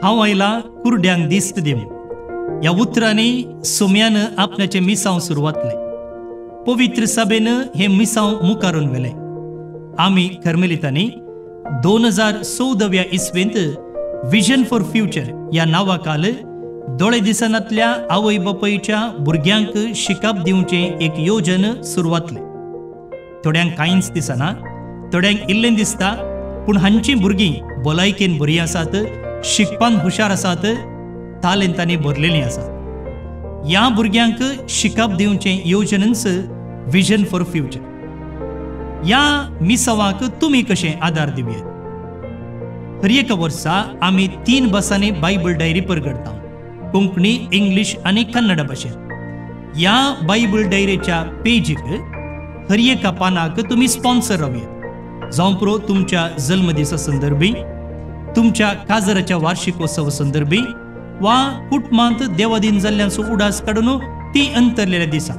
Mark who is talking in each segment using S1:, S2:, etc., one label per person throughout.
S1: हांव आयला कुरड्यांक दिस्त दिवंक ह्या उतरांनी सोम्यान आपणाचे मिसांव सुरवातले पवित्र सभेन हे मिसांव मुखारून व्हेले। आमी कर्मेलितांनी 2014 इसवेंत विजन फॉर फ्युचर ह्या नांवा खाल दोळे दिसांतल्या आवय बापायच्या भुरग्यांक शिकप दिवचे एक योजन सुरवातले। थोड्यांक कांयच दिसना, थोड्यांक इल्लें दिसता, पूण हांची भुरगीं भलायकेन बरीं आसात, शिकपान हुशार आसात, तालेंतांनी भरलेलीं आसात। ह्या भुरग्यांक शिकप दिवचे योजनेंच विजन फॉर फ्युचर। ह्या मिसावाक तुमी कशें आदार दिवयात? हर एक वर्सा आमी 3 बसांनी बायबल डायरी परगडता, कोंकणी, इंग्लीश आनी कन्नड भाशेन। ह्या बायबल डायरीच्या पेजीक हर एका पानाक तुमी स्पॉन्सर रावयात, जावं प्रो तुमच्या जल्मदिसा संदर्भी, तुमच्या काजराच्या वार्षिकोत्सवा संदर्भी वा कुटुंबांत देवादीन जाल्ल्यांचो उडास काडून ती अंतरलेल्या दिसा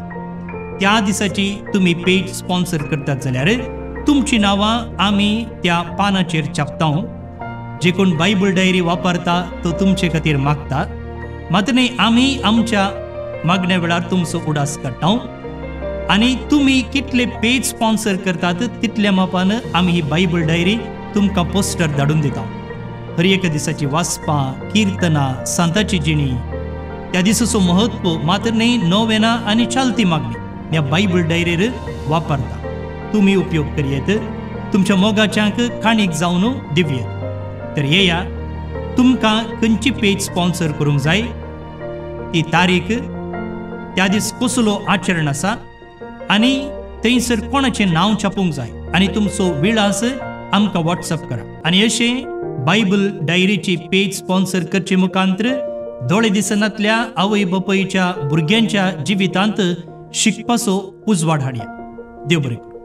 S1: त्या दिसाची तुमी पेज स्पॉन्सर करतात जाल्यार तुमची नांवां आमी त्या पानाचेर छापतां। जे कोण बायबल डायरी वापरता तो तुमचे खातीर मागता, मात न्ही आमी आमच्या मागण्या वेळार तुमचो उडास काडटा आनी तुमी कितले पेज स्पॉन्सर करतात तितल्या मापान आमी ही बायबल डायरी तुमकां पोस्टर धाडून दिता। हर एक दिसाची वाचपां, किर्तनां, सांताची जिणी, त्या दिसाचो महत्व मात्र न्ही नोवेना आनी चालती मागणी ह्या बायबल डायरीर वापरता। तुमी उपयोग करयेत, तुमच्या मोगाच्यांक काणीक जावन दिवयेत। तर येया, तुमकां खंयची पेज स्पॉन्सर करूंक जाय, ती तारीख, त्या दीस कसलो आचरण आसा आनी थंयसर कोणाचें नांव छापूंक जाय आनी तुमचो विळास आमकां व्हॉट्सअप करा। आनी अशें बायबल डायरीची पेज स्पॉन्सर करचे मुखांतर दोळे दिसनातल्या आवय बापायच्या भुरग्यांच्या जिवितांत शिकपाचो उजवाड हाडया। देव बरें करूं।